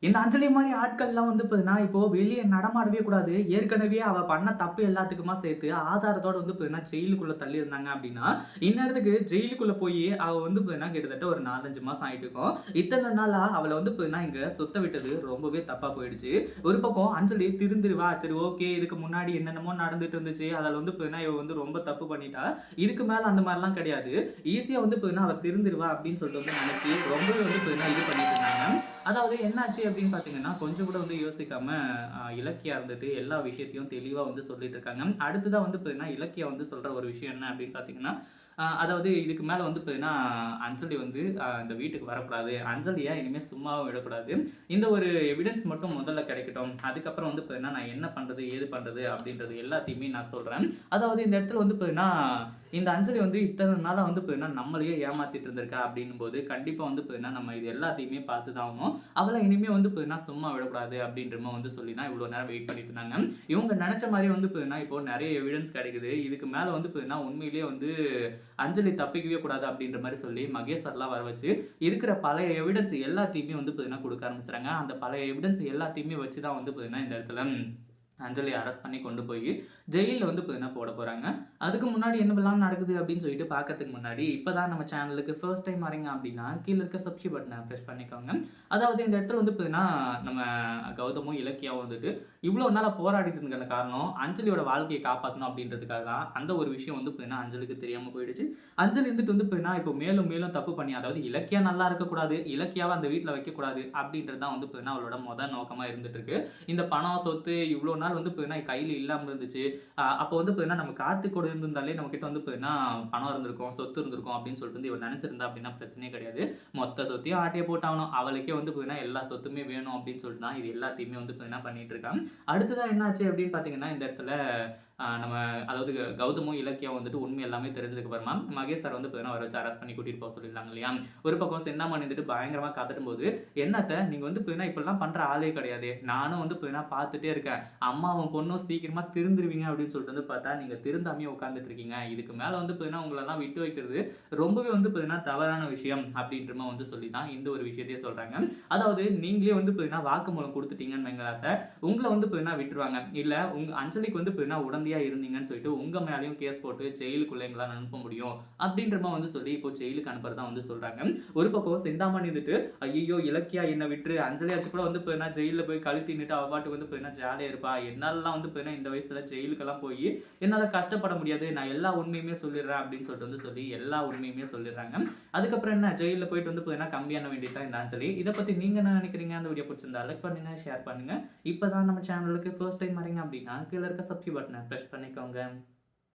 இந்த அஞ்சலி மாரி ஆட்கள்லாம் வந்து பார்த்தீங்கன்னா, இப்போ வெளிய நடமாடவே கூடாது. ஏற்கனவே அவ பண்ண தப்பு எல்லாத்துக்குமா சேர்த்து ஆதாரத்தோட வந்து பார்த்தீங்கன்னா, ஜெயிலுக்குள்ள தள்ளியிருந்தாங்க அப்டின்னா, இந்நேரத்துக்கு ஜெயிலுக்குள்ள போயி அவ வந்து பார்த்தீங்கன்னா, கிட்டத்தட்ட ஒரு 4, 5 மாசம் ஆயிட்டு இருக்கும். இத்தன நாளா அவள வந்து பார்த்தீங்கன்னா, இங்க சுத்த விட்டது ரொம்பவே தப்பா போயிடுச்சு. ஒரு பக்கம் அஞ்சலி திருந்திருவா. சரி ஓகே. இதுக்கு முன்னாடி என்னென்னமோ நடந்துட்டு இருந்துச்சு. அதுல வந்து பார்த்தீங்கன்னா, இவ வந்து ரொம்ப தப்பு பண்ணிட்டா. இதுக்கு மேல அந்த மாரிலாம் கிடையாது. ஈஸியா வந்து பார்த்தீங்கன்னா, அவ திருந்திருவா அப்டின்னு சொல்லிட்டு வந்து நெனச்சு ரொம்பவே வந்து பார்த்தீங்கன்னா, இது பண்ணிட்டு இருந்தாங்க. அதாவது என்னாச்சு அப்படின்னு பார்த்தீங்கன்னா, கொஞ்சம் கூட வந்து யோசிக்காம இலக்கியா இருந்துட்டு எல்லா விஷயத்தையும் தெளிவா வந்து சொல்லிட்டு இருக்காங்க. அடுத்ததா வந்து பார்த்தீங்கன்னா, இலக்கியா வந்து சொல்ற ஒரு விஷயம் என்ன அப்படின்னு பார்த்தீங்கன்னா, அதாவது இதுக்கு மேல வந்து பார்த்தீங்கன்னா, அஞ்சலி வந்து இந்த வீட்டுக்கு வரக்கூடாது. அஞ்சலிய இனிமே சும்மாவே விடக்கூடாது. இந்த ஒரு எவிடன்ஸ் மட்டும் முதல்ல கிடைக்கட்டும். அதுக்கப்புறம் வந்து பார்த்தீங்கன்னா, நான் என்ன பண்றது, ஏது பண்றது அப்படின்றது எல்லாத்தையுமே நான் சொல்றேன். அதாவது இந்த இடத்துல வந்து பார்த்தீங்கன்னா, இந்த அஞ்சலி வந்து இத்தன நாளா வந்து பார்த்தீங்கன்னா, நம்மளையே ஏமாத்திட்டு இருந்திருக்கா அப்படின்னும்போது, கண்டிப்பா வந்து பார்த்தீங்கன்னா, நம்ம இது எல்லாத்தையுமே பார்த்து தான் ஆகணும். அவள இனிமே வந்து பார்த்தீங்கன்னா, சும்மா விடக்கூடாது அப்படின்ற மாரி வந்து சொல்லி தான் இவ்வளோ நேரம் வெயிட் பண்ணிட்டு இருந்தாங்க. இவங்க நெனச்ச மாரியே வந்து பார்த்தீங்கன்னா, இப்போ நெறைய எவிடன்ஸ் கிடைக்குது. இதுக்கு மேல வந்து பார்த்தீங்கன்னா, உண்மையிலேயே வந்து அஞ்சலி தப்பிக்கவே கூடாது அப்படின்ற மாரி சொல்லி மகேஷ் சார்லாம் வர வச்சு, இருக்கிற பழைய எவிடன்ஸ் எல்லாத்தையுமே வந்து பார்த்தீங்கன்னா, குடுக்க ஆரம்பிச்சுறாங்க. அந்த பழைய எவிடன்ஸ் எல்லாத்தையுமே வச்சு தான் வந்து பார்த்தீங்கன்னா, இந்த இடத்துல அஞ்சலிய அரெஸ்ட் பண்ணி கொண்டு போயி, ஜெயில்ல வந்து பார்த்தீங்கன்னா போட போறாங்க. அதுக்கு முன்னாடி என்னவெல்லாம் நடக்குது அப்படின்னு சொல்லிட்டு பார்க்கறதுக்கு முன்னாடி, இப்ப தான் நம்ம சேனலுக்கு ஃபர்ஸ்ட் டைம் வரீங்க அப்படின்னா, கீழ இருக்க சப்ஸ்கிரைப் பட்டன பிரஸ் பண்ணிக்கோங்க. அதாவது இந்த இடத்துல வந்து பார்த்தீங்கன்னா, நம்ம கௌதமும், இலக்கியாவும் வந்துட்டு இவ்வளோ நாளா போராடிட்டு இருந்ததுக்கான காரணம், அஞ்சலியோட வாழ்க்கைய காப்பாத்தணும் அப்படின்றதுக்காக தான். அந்த ஒரு விஷயம் வந்து பார்த்தீங்கன்னா, அஞ்சலிக்கு தெரியாம போயிடுச்சு. அஞ்சலி இருந்துட்டு வந்து பார்த்தீங்கன்னா, இப்போ மேலும் மேலும் தப்பு பண்ணி, அதாவது இலக்கியா நல்லா இருக்கக்கூடாது, இலக்கியாவ அந்த வீட்ல வைக்கக்கூடாது அப்படின்றது தான் வந்து பார்த்தீங்கன்னா, அவளோட நோக்கமா இருந்துட்டு இருக்கு. இந்த பணம், சொத்து இவ்ளோ நாள் வந்து பார்த்தீங்கன்னா கையில இல்லாம இருந்துச்சு. அப்போ வந்து பார்த்தீங்கன்னா, நம்ம கார்த்திக் கூட இருந்திருந்தாலே நம்மகிட்ட வந்து பார்த்தீங்கன்னா, பணம் இருந்திருக்கும், சொத்து இருந்திருக்கும் அப்படின்னு சொல்லிட்டு வந்து இவ நெனச்சிருந்தா அப்படின்னா பிரச்சனையே கிடையாது. மொத்த சொத்தையும் ஆட்டைய போட்டாகணும். அவளுக்கே வந்து பார்த்தீங்கன்னா, எல்லா சொத்துமே வேணும் அப்படின்னு சொல்லிட்டு தான் இது எல்லாத்தையுமே வந்து பார்த்தீங்கன்னா பண்ணிட்டு இருக்கா. அடுத்ததா என்னாச்சு அப்படின்னு பார்த்தீங்கன்னா, இந்த இடத்துல நம்ம அதாவது கௌதமும், இலக்கியாவும் வந்துட்டு உண்மை எல்லாமே தெரிஞ்சதுக்கு அப்புறமா, மகேஷ் சார் வந்து பார்த்தீங்கன்னா, வர வச்சு அரெஸ்ட் பண்ணி கூட்டிட்டு போக சொல்லியிருந்தாங்க இல்லையா? ஒரு பக்கம் செந்தாமணி வந்துட்டு பயங்கரமா கதறும்போது, "என்ன அத்த நீங்க வந்து பார்த்தீங்கன்னா, இப்படிலாம் பண்ற ஆளே கிடையாதே. நானும் வந்து பார்த்தீங்கன்னா பார்த்துட்டே இருக்கேன். அம்மாவும், பொண்ணும் சீக்கிரமா திருந்துருவீங்க அப்படின்னு சொல்லிட்டு வந்து பார்த்தா, நீங்க திருந்தாமயே உட்கார்ந்துட்டு இருக்கீங்க. இதுக்கு மேல வந்து பார்த்தீங்கன்னா, உங்களலாம் விட்டு வைக்கிறது ரொம்பவே வந்து பார்த்தீங்கன்னா, தவறான விஷயம்." அப்படின்ற மாரி வந்து சொல்லி தான் இந்த ஒரு விஷயத்தையே சொல்றாங்க. அதாவது நீங்களே வந்து பார்த்தீங்கன்னா, வாக்குமூலம் குடுத்துட்டீங்கன்னு வைங்களேன் அத்த, உங்கள வந்து பார்த்தீங்கன்னா விட்டுருவாங்க. இல்ல உங்க அஞ்சலிக்கு வந்து பார்த்தீங்கன்னா, உடந்தையா இருந்தீங்கன்னு சொல்லிட்டு உங்க மேலயும் கேஸ் போட்டு ஜெயிலுக்குள்ள எங்களால அனுப்ப முடியும். அப்படின்ற மாரி வந்து சொல்லி இப்போ ஜெயிலுக்கு அனுப்புறதா வந்து சொல்றாங்க. ஒரு பக்கம் செந்தாமணி இருந்துட்டு, "ஐய்யய்யோ! இலக்கியா என்ன விட்டுரு. அஞ்சலியாச்சும் கூட வந்து பார்த்தீங்கன்னா, ஜெயில்ல போய் கழுத்தின்னுட்டு அவ பாட்டுக்கு வந்து பார்த்தீங்கன்னா, ஜாலியா இருப்பா. என்னாலலாம் வந்து பார்த்தீங்கன்னா, இந்த வயசுல ஜெயிலுக்கெல்லாம் போயி என்னால கஷ்டப்பட முடியாது. நான் எல்லா உண்மையுமே சொல்லிடுறேன்." அப்படின்னு சொல்லிட்டு வந்து சொல்லி எல்லா உண்மையுமே சொல்லிடுறாங்க. அதுக்கப்புறம் என்ன ஜெயில்ல போயிட்டு வந்து பார்த்தீங்கன்னா, கம்பி எண்ண வேண்டியது தான் இந்த அஞ்சலி. இத பத்தி நீங்க என்ன நினைக்கிறீங்க? அந்த வீடியோ புடிச்சிருந்தா லைக் பண்ணுங்க, ஷேர் பண்ணுங்க. இப்ப தான் நம்ம சேனலுக்கு ஃபர்ஸ்ட் டைம் வரீங்க அப்படின்னா, கீழ இருக்க சப்ஸ்கிரைப் பட்டன பிரஸ் பண்ணிக்கோங்க.